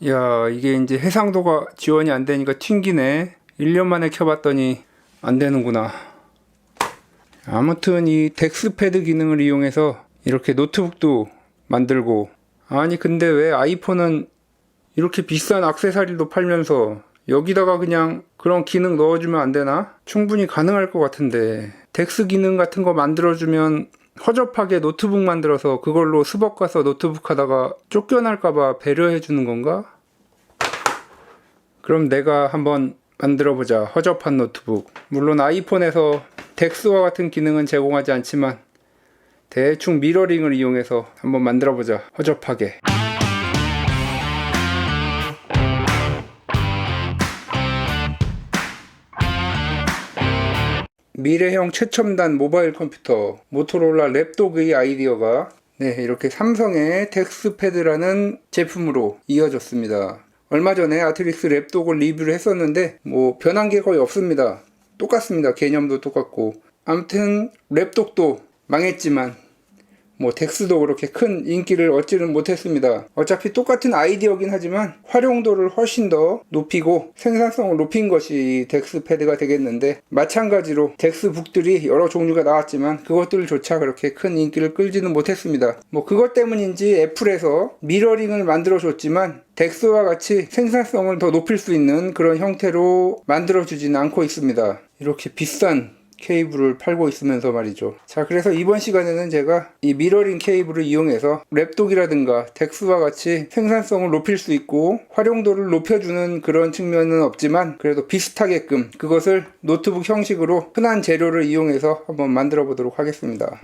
야, 이게 이제 해상도가 지원이 안 되니까 튕기네. 1년 만에 켜봤더니 안 되는구나. 아무튼 이 덱스패드 기능을 이용해서 이렇게 노트북도 만들고, 아니 근데 왜 아이폰은 이렇게 비싼 액세서리도 팔면서 여기다가 그냥 그런 기능 넣어주면 안 되나? 충분히 가능할 것 같은데, 덱스 기능 같은 거 만들어주면 허접하게 노트북 만들어서 그걸로 스벅 가서 노트북 하다가 쫓겨날까봐 배려해주는 건가? 그럼 내가 한번 만들어보자. 허접한 노트북. 물론 아이폰에서 덱스와 같은 기능은 제공하지 않지만 대충 미러링을 이용해서 한번 만들어보자. 허접하게. 미래형 최첨단 모바일 컴퓨터 모토로라 랩독의 아이디어가 이렇게 삼성의 덱스패드라는 제품으로 이어졌습니다. 얼마 전에 아트릭스 랩독을 리뷰를 했었는데 뭐 변한 게 거의 없습니다. 똑같습니다. 개념도 똑같고. 아무튼 랩독도 망했지만 뭐 덱스도 그렇게 큰 인기를 얻지는 못했습니다. 어차피 똑같은 아이디어긴 하지만 활용도를 훨씬 더 높이고 생산성을 높인 것이 덱스 패드가 되겠는데, 마찬가지로 덱스북들이 여러 종류가 나왔지만 그것들조차 그렇게 큰 인기를 끌지는 못했습니다. 뭐 그것 때문인지 애플에서 미러링을 만들어줬지만 덱스와 같이 생산성을 더 높일 수 있는 그런 형태로 만들어주지는 않고 있습니다. 이렇게 비싼 케이블을 팔고 있으면서 말이죠. 자, 그래서 이번 시간에는 제가 이 미러링 케이블을 이용해서 랩독이라든가 덱스와 같이 생산성을 높일 수 있고 활용도를 높여주는 그런 측면은 없지만 그래도 비슷하게끔 그것을 노트북 형식으로 흔한 재료를 이용해서 한번 만들어 보도록 하겠습니다.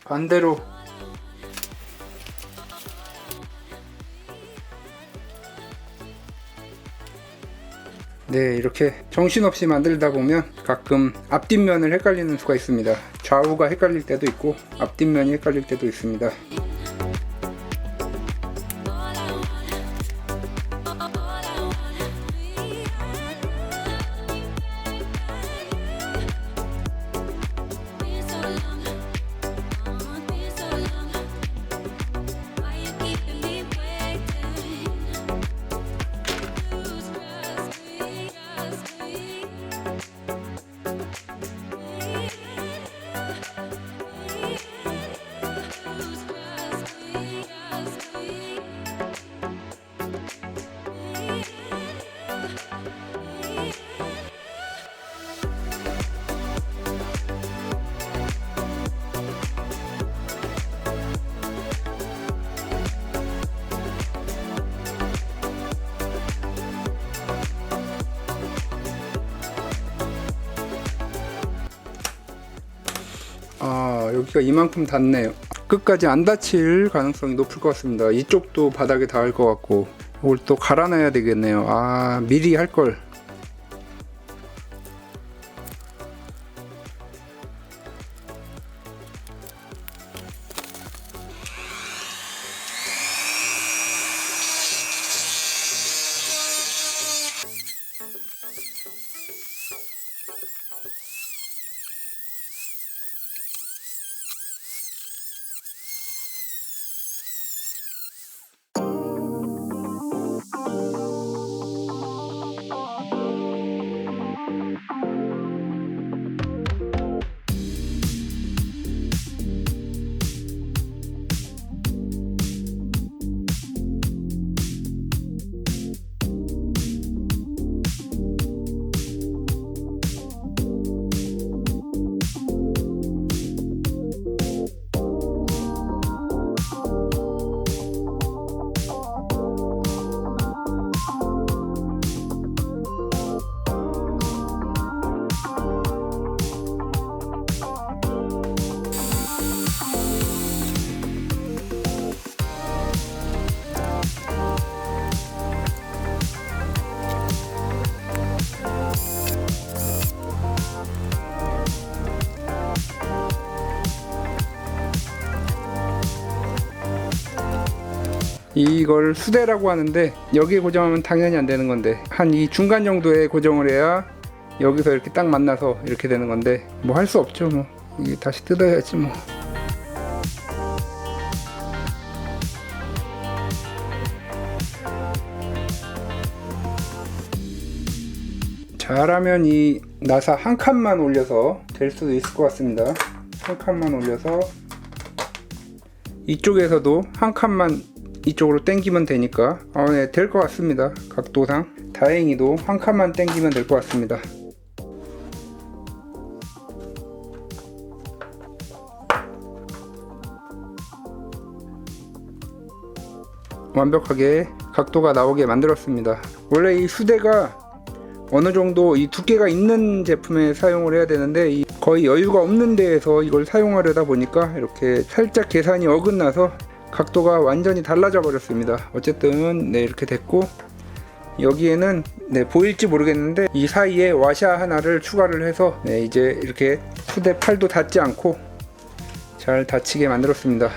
반대로. 이렇게 정신없이 만들다 보면 가끔 앞뒷면을 헷갈리는 수가 있습니다. 좌우가 헷갈릴 때도 있고 앞뒷면이 헷갈릴 때도 있습니다. 스크래치가 이만큼 닿네요. 끝까지 안 닫힐 가능성이 높을 것 같습니다. 이쪽도 바닥에 닿을 것 같고, 이걸 또 갈아놔야 되겠네요. 아, 미리 할걸. 이걸 수대라고 하는데, 여기에 고정하면 당연히 안 되는 건데, 한 이 중간 정도에 고정을 해야 여기서 이렇게 딱 만나서 이렇게 되는 건데, 뭐 할 수 없죠. 뭐 이게 다시 뜯어야지 뭐. 잘하면 이 나사 한 칸만 올려서 될 수도 있을 것 같습니다. 한 칸만 올려서 이쪽에서도 한 칸만 이쪽으로 당기면 되니까 네, 될 것 같습니다. 각도상 다행히도 한 칸만 당기면 될 것 같습니다. 완벽하게 각도가 나오게 만들었습니다. 원래 이 수대가 어느 정도 이 두께가 있는 제품에 사용을 해야 되는데, 거의 여유가 없는 데에서 이걸 사용하려다 보니까 이렇게 살짝 계산이 어긋나서 각도가 완전히 달라져 버렸습니다. 어쨌든 네, 이렇게 됐고, 여기에는 네, 보일지 모르겠는데 이 사이에 와샤 하나를 추가를 해서 네, 이제 이렇게 수대 팔도 닿지 않고 잘 닫히게 만들었습니다.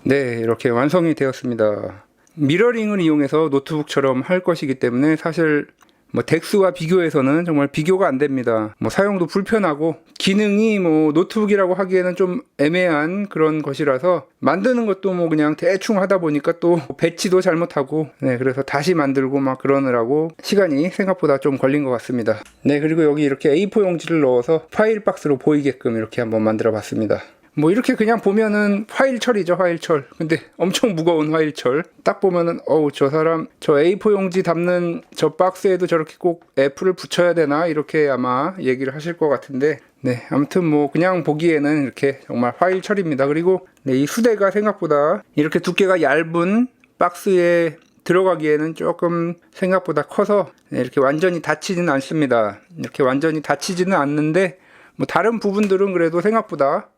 네, 이렇게 완성이 되었습니다. 미러링을 이용해서 노트북처럼 할 것이기 때문에 사실 뭐 덱스와 비교해서는 정말 비교가 안 됩니다. 뭐 사용도 불편하고 기능이 뭐 노트북이라고 하기에는 좀 애매한 그런 것이라서 만드는 것도 뭐 그냥 대충 하다 보니까 또 배치도 잘못하고 네, 그래서 다시 만들고 막 그러느라고 시간이 생각보다 좀 걸린 것 같습니다. 네, 그리고 여기 이렇게 A4 용지를 넣어서 파일 박스로 보이게끔 이렇게 한번 만들어 봤습니다. 뭐 이렇게 그냥 보면은 화일철이죠, 화일철. 근데 엄청 무거운 화일철. 딱 보면은 어우, 저 사람 저 A4 용지 담는 저 박스에도 저렇게 꼭 F를 붙여야 되나 이렇게 아마 얘기를 하실 것 같은데, 네, 아무튼 뭐 그냥 보기에는 이렇게 정말 화일철입니다. 그리고 네, 이 수대가 생각보다 이렇게 두께가 얇은 박스에 들어가기에는 조금 생각보다 커서 네, 이렇게 완전히 닫히지는 않습니다. 이렇게 완전히 닫히지는 않는데 뭐 다른 부분들은 그래도 생각보다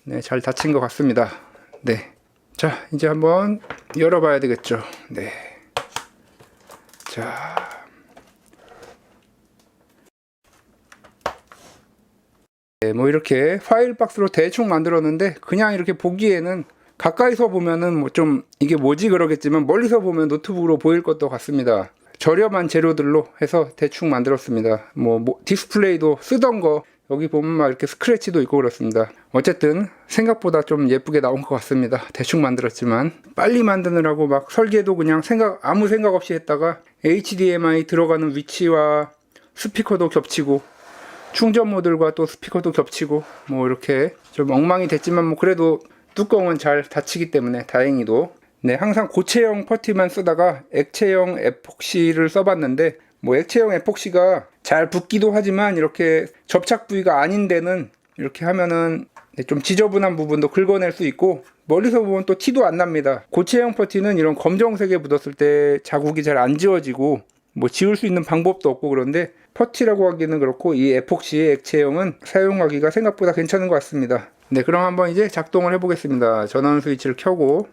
네, 잘 닫힌 것 같습니다. 네. 자, 이제 한번 열어봐야 되겠죠. 네. 자. 네, 뭐 이렇게 파일 박스로 대충 만들었는데, 그냥 이렇게 보기에는 가까이서 보면은 뭐 좀 이게 뭐지 그러겠지만, 멀리서 보면 노트북으로 보일 것도 같습니다. 저렴한 재료들로 해서 대충 만들었습니다. 뭐 디스플레이도 쓰던 거, 여기 보면 막 이렇게 스크래치도 있고 그렇습니다. 어쨌든 생각보다 좀 예쁘게 나온 것 같습니다. 대충 만들었지만 빨리 만드느라고 막 설계도 그냥 아무 생각 없이 했다가 HDMI 들어가는 위치와 스피커도 겹치고 충전 모듈과 또 스피커도 겹치고 뭐 이렇게 좀 엉망이 됐지만 뭐 그래도 뚜껑은 잘 닫히기 때문에 다행히도 네, 항상 고체형 퍼티만 쓰다가 액체형 에폭시를 써봤는데 뭐 액체형 에폭시가 잘 붙기도 하지만 이렇게 접착 부위가 아닌 데는 이렇게 하면은 좀 지저분한 부분도 긁어낼 수 있고 멀리서 보면 또 티도 안 납니다. 고체형 퍼티는 이런 검정색에 묻었을 때 자국이 잘 안 지워지고 뭐 지울 수 있는 방법도 없고 그런데 퍼티라고 하기는 그렇고 이 에폭시 액체형은 사용하기가 생각보다 괜찮은 것 같습니다. 네, 그럼 한번 이제 작동을 해보겠습니다. 전원 스위치를 켜고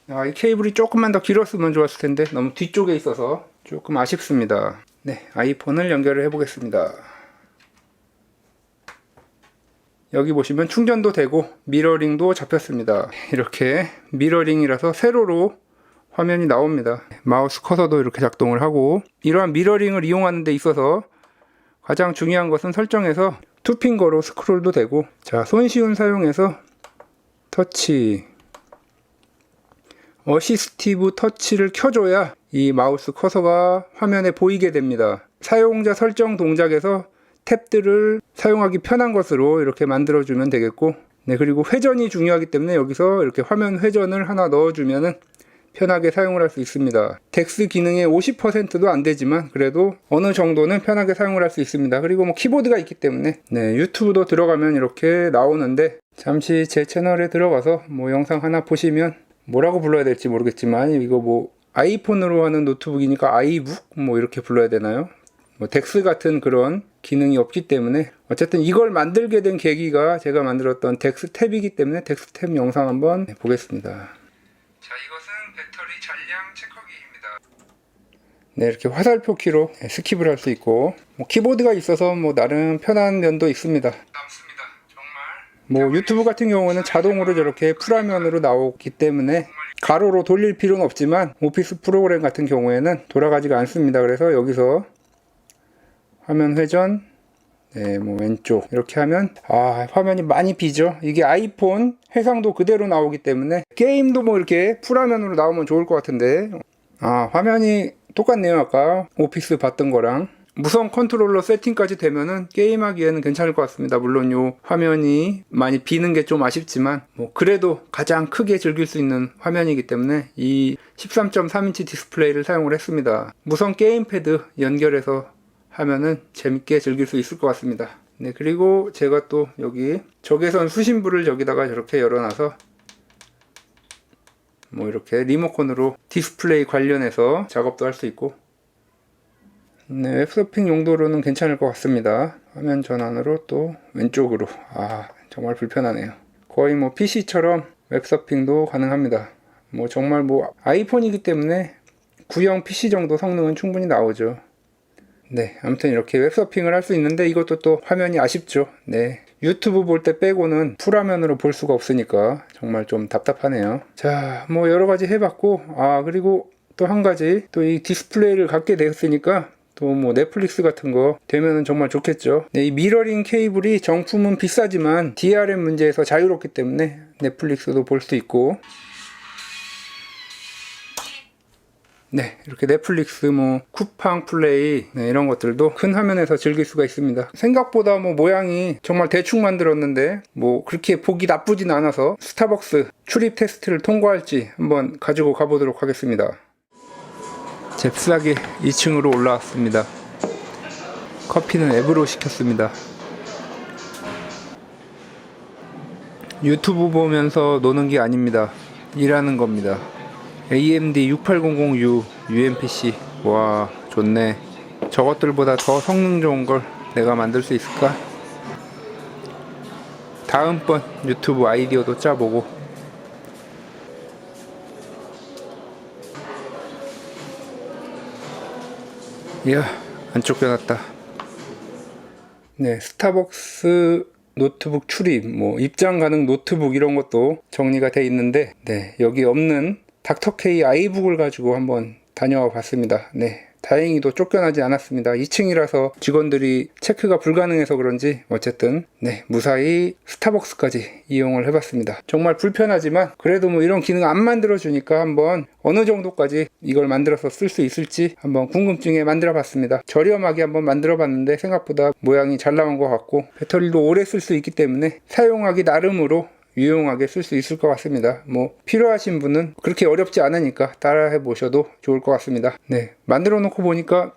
이 케이블이 조금만 더 길었으면 좋았을 텐데 너무 뒤쪽에 있어서 조금 아쉽습니다. 네, 아이폰을 연결을 해보겠습니다. 여기 보시면 충전도 되고 미러링도 잡혔습니다. 이렇게 미러링이라서 세로로 화면이 나옵니다. 마우스 커서도 이렇게 작동을 하고 이러한 미러링을 이용하는 데 있어서 가장 중요한 것은 설정에서 투핑거로 스크롤도 되고 자, 손쉬운 사용에서 터치 어시스티브 터치를 켜줘야 이 마우스 커서가 화면에 보이게 됩니다. 사용자 설정 동작에서 탭들을 사용하기 편한 것으로 이렇게 만들어주면 되겠고 네, 그리고 회전이 중요하기 때문에 여기서 이렇게 화면 회전을 하나 넣어주면은 편하게 사용을 할 수 있습니다. 덱스 기능의 50%도 안 되지만 그래도 어느 정도는 편하게 사용을 할 수 있습니다. 그리고 뭐 키보드가 있기 때문에 네, 유튜브도 들어가면 이렇게 나오는데 잠시 제 채널에 들어가서 뭐 영상 하나 보시면 뭐라고 불러야 될지 모르겠지만 이거 뭐 아이폰으로 하는 노트북이니까 아이북 뭐 이렇게 불러야 되나요? 뭐 덱스 같은 그런 기능이 없기 때문에 어쨌든 이걸 만들게 된 계기가 제가 만들었던 덱스 탭이기 때문에 덱스 탭 영상 한번 보겠습니다. 자, 이것은 배터리 잔량 체커기입니다. 네, 이렇게 화살표 키로 스킵을 할 수 있고 뭐 키보드가 있어서 뭐 나름 편한 면도 있습니다. 뭐 유튜브 같은 경우는 자동으로 저렇게 풀화면으로 나오기 때문에 가로로 돌릴 필요는 없지만 오피스 프로그램 같은 경우에는 돌아가지가 않습니다. 그래서 여기서 화면 회전 네, 뭐 왼쪽 이렇게 하면 화면이 많이 비죠. 이게 아이폰 해상도 그대로 나오기 때문에 게임도 뭐 이렇게 풀화면으로 나오면 좋을 것 같은데 화면이 똑같네요. 아까 오피스 봤던 거랑 무선 컨트롤러 세팅까지 되면은 게임하기에는 괜찮을 것 같습니다. 물론 요 화면이 많이 비는 게 좀 아쉽지만 뭐 그래도 가장 크게 즐길 수 있는 화면이기 때문에 이 13.3인치 디스플레이를 사용을 했습니다. 무선 게임패드 연결해서 하면은 재밌게 즐길 수 있을 것 같습니다. 네, 그리고 제가 또 여기 적외선 수신부를 여기다가 저렇게 열어놔서 뭐 이렇게 리모컨으로 디스플레이 관련해서 작업도 할 수 있고 네, 웹서핑 용도로는 괜찮을 것 같습니다. 화면 전환으로 또 왼쪽으로 정말 불편하네요. 거의 뭐 PC처럼 웹서핑도 가능합니다. 뭐 정말 뭐 아이폰이기 때문에 구형 PC 정도 성능은 충분히 나오죠. 네, 아무튼 이렇게 웹서핑을 할 수 있는데 이것도 또 화면이 아쉽죠. 네. 유튜브 볼 때 빼고는 풀화면으로 볼 수가 없으니까 정말 좀 답답하네요. 자, 뭐 여러 가지 해봤고, 그리고 또 한 가지, 또 이 디스플레이를 갖게 되었으니까 또 뭐 넷플릭스 같은 거 되면은 정말 좋겠죠. 네, 이 미러링 케이블이 정품은 비싸지만 DRM 문제에서 자유롭기 때문에 넷플릭스도 볼 수 있고, 네, 이렇게 넷플릭스, 뭐 쿠팡 플레이, 네, 이런 것들도 큰 화면에서 즐길 수가 있습니다. 생각보다 뭐 모양이 정말 대충 만들었는데 뭐 그렇게 보기 나쁘진 않아서 스타벅스 출입 테스트를 통과할지 한번 가지고 가보도록 하겠습니다. 잽싸게 2층으로 올라왔습니다. 커피는 앱으로 시켰습니다. 유튜브 보면서 노는 게 아닙니다. 일하는 겁니다. AMD 6800U UMPC. 와, 좋네. 저것들보다 더 성능 좋은 걸 내가 만들 수 있을까? 다음번 유튜브 아이디어도 짜보고. 이야, 안 쫓겨났다. 네, 스타벅스 노트북 출입, 뭐 입장 가능 노트북 이런 것도 정리가 돼 있는데, 네, 여기 없는 닥터케이 아이북을 가지고 한번 다녀와 봤습니다. 네, 다행히도 쫓겨나지 않았습니다. 2층이라서 직원들이 체크가 불가능해서 그런지 어쨌든 네, 무사히 스타벅스까지 이용을 해봤습니다. 정말 불편하지만 그래도 뭐 이런 기능 안 만들어주니까 한번 어느 정도까지 이걸 만들어서 쓸 수 있을지 한번 궁금증에 만들어봤습니다. 저렴하게 한번 만들어봤는데 생각보다 모양이 잘 나온 것 같고 배터리도 오래 쓸 수 있기 때문에 사용하기 나름으로 유용하게 쓸 수 있을 것 같습니다. 뭐 필요하신 분은 그렇게 어렵지 않으니까 따라해 보셔도 좋을 것 같습니다. 네, 만들어 놓고 보니까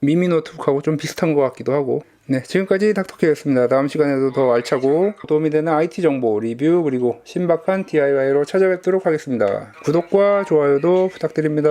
미미 노트북하고 좀 비슷한 것 같기도 하고. 네, 지금까지 닥터케이였습니다. 다음 시간에도 더 알차고 도움이 되는 IT 정보 리뷰 그리고 신박한 DIY로 찾아뵙도록 하겠습니다. 구독과 좋아요도 부탁드립니다.